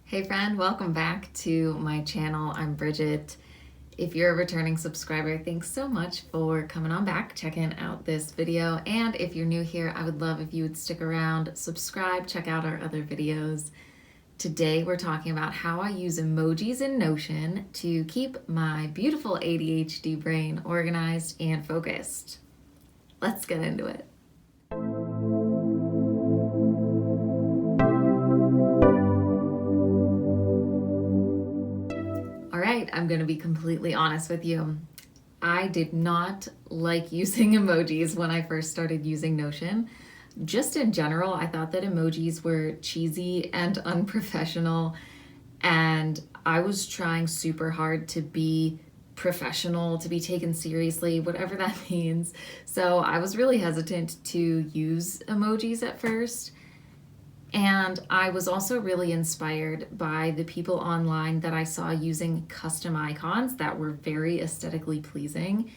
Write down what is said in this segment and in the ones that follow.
Hey friend, welcome back to my channel. I'm Bridget. If you're a returning subscriber, thanks so much for coming on back, checking out this video. And if you're new here, I would love if you would stick around, subscribe, check out our other videos. Today we're talking about how I use emojis in Notion to keep my beautiful ADHD brain organized and focused. Let's get into it. I'm going to be completely honest with you. I did not like using emojis when I first started using Notion. Just in general, I thought that emojis were cheesy and unprofessional, and I was trying super hard to be professional, to be taken seriously, whatever that means. So I was really hesitant to use emojis at first. And I was also really inspired by the people online that I saw using custom icons that were very aesthetically pleasing.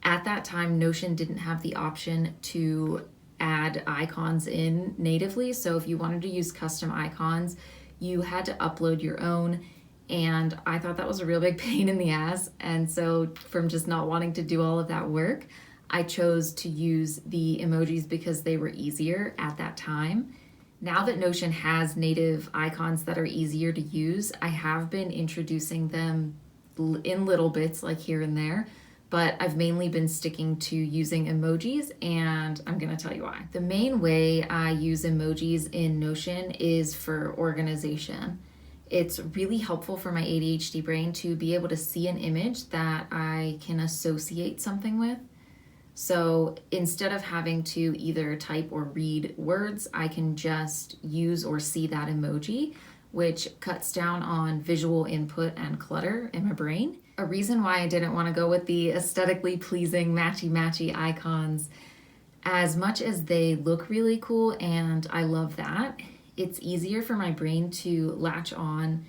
At that time, Notion didn't have the option to add icons in natively. So if you wanted to use custom icons, you had to upload your own. And I thought that was a real big pain in the ass. And so from just not wanting to do all of that work, I chose to use the emojis because they were easier at that time. Now that Notion has native icons that are easier to use, I have been introducing them in little bits like here and there, but I've mainly been sticking to using emojis, and I'm gonna tell you why. The main way I use emojis in Notion is for organization. It's really helpful for my ADHD brain to be able to see an image that I can associate something with. So instead of having to either type or read words, I can just use or see that emoji, which cuts down on visual input and clutter in my brain. A reason why I didn't want to go with the aesthetically pleasing matchy-matchy icons, as much as they look really cool and I love that, it's easier for my brain to latch on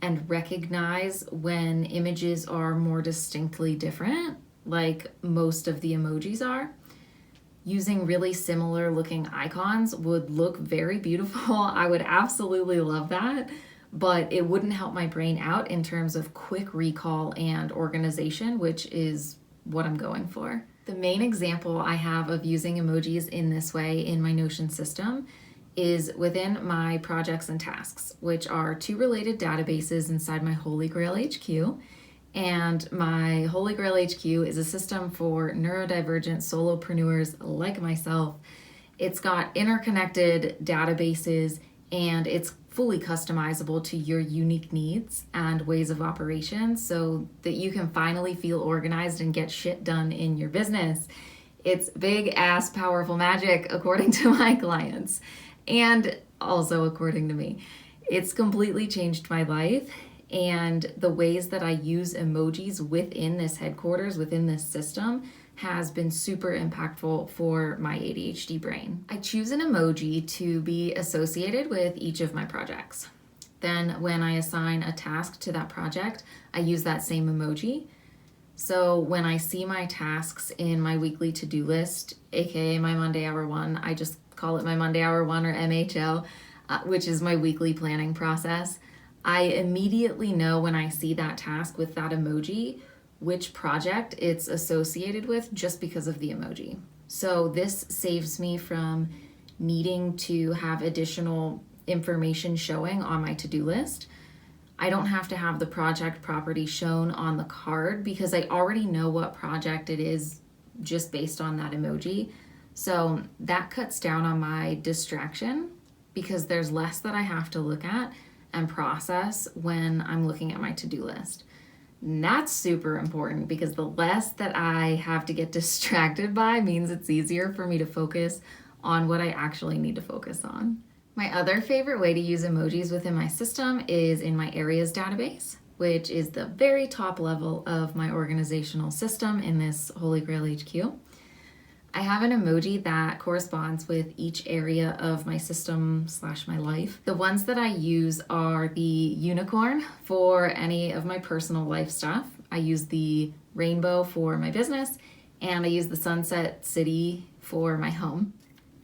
and recognize when images are more distinctly different, like most of the emojis are. Using really similar looking icons would look very beautiful. I would absolutely love that, but it wouldn't help my brain out in terms of quick recall and organization, which is what I'm going for. The main example I have of using emojis in this way in my Notion system is within my projects and tasks, which are two related databases inside my Holy Grail HQ. And my Holy Grail HQ is a system for neurodivergent solopreneurs like myself. It's got interconnected databases and it's fully customizable to your unique needs and ways of operation so that you can finally feel organized and get shit done in your business. It's big ass powerful magic according to my clients and also according to me. It's completely changed my life. And the ways that I use emojis within this headquarters, within this system, has been super impactful for my ADHD brain. I choose an emoji to be associated with each of my projects. Then when I assign a task to that project, I use that same emoji. So when I see my tasks in my weekly to-do list, aka my Monday Hour 1, I just call it my Monday Hour 1 or MHO, which is my weekly planning process. I immediately know when I see that task with that emoji which project it's associated with just because of the emoji. So this saves me from needing to have additional information showing on my to-do list. I don't have to have the project property shown on the card because I already know what project it is just based on that emoji. So that cuts down on my distraction because there's less that I have to look at and process when I'm looking at my to-do list. And that's super important because the less that I have to get distracted by means it's easier for me to focus on what I actually need to focus on. My other favorite way to use emojis within my system is in my areas database, which is the very top level of my organizational system in this Holy Grail HQ. I have an emoji that corresponds with each area of my system / my life. The ones that I use are the unicorn for any of my personal life stuff. I use the rainbow for my business, and I use the sunset city for my home.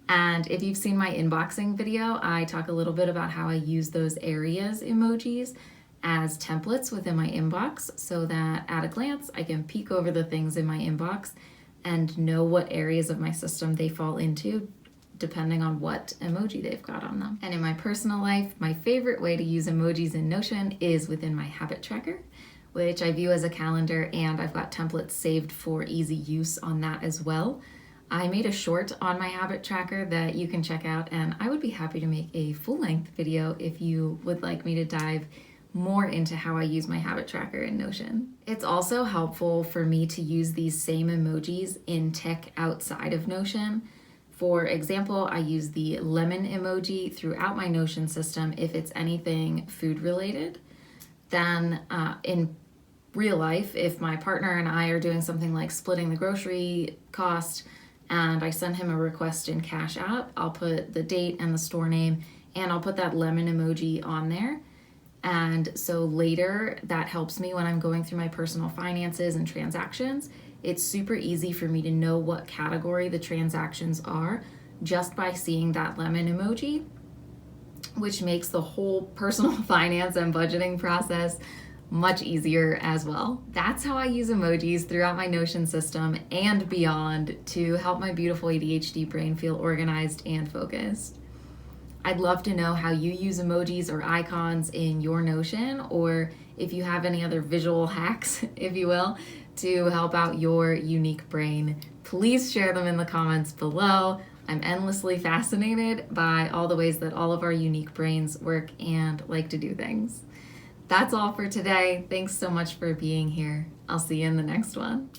And if you've seen my inboxing video, I talk a little bit about how I use those areas emojis as templates within my inbox so that at a glance I can peek over the things in my inbox and know what areas of my system they fall into depending on what emoji they've got on them. And in my personal life, my favorite way to use emojis in Notion is within my habit tracker, which I view as a calendar, and I've got templates saved for easy use on that as well. I made a short on my habit tracker that you can check out, and I would be happy to make a full-length video if you would like me to dive more into how I use my habit tracker in Notion. It's also helpful for me to use these same emojis in tech outside of Notion. For example, I use the lemon emoji throughout my Notion system if it's anything food related. Then in real life, if my partner and I are doing something like splitting the grocery cost and I send him a request in Cash App, I'll put the date and the store name and I'll put that lemon emoji on there. And so later that helps me when I'm going through my personal finances and transactions. It's super easy for me to know what category the transactions are just by seeing that lemon emoji, which makes the whole personal finance and budgeting process much easier as well. That's how I use emojis throughout my Notion system and beyond to help my beautiful ADHD brain feel organized and focused. I'd love to know how you use emojis or icons in your Notion, or if you have any other visual hacks, if you will, to help out your unique brain. Please share them in the comments below. I'm endlessly fascinated by all the ways that all of our unique brains work and like to do things. That's all for today. Thanks so much for being here. I'll see you in the next one.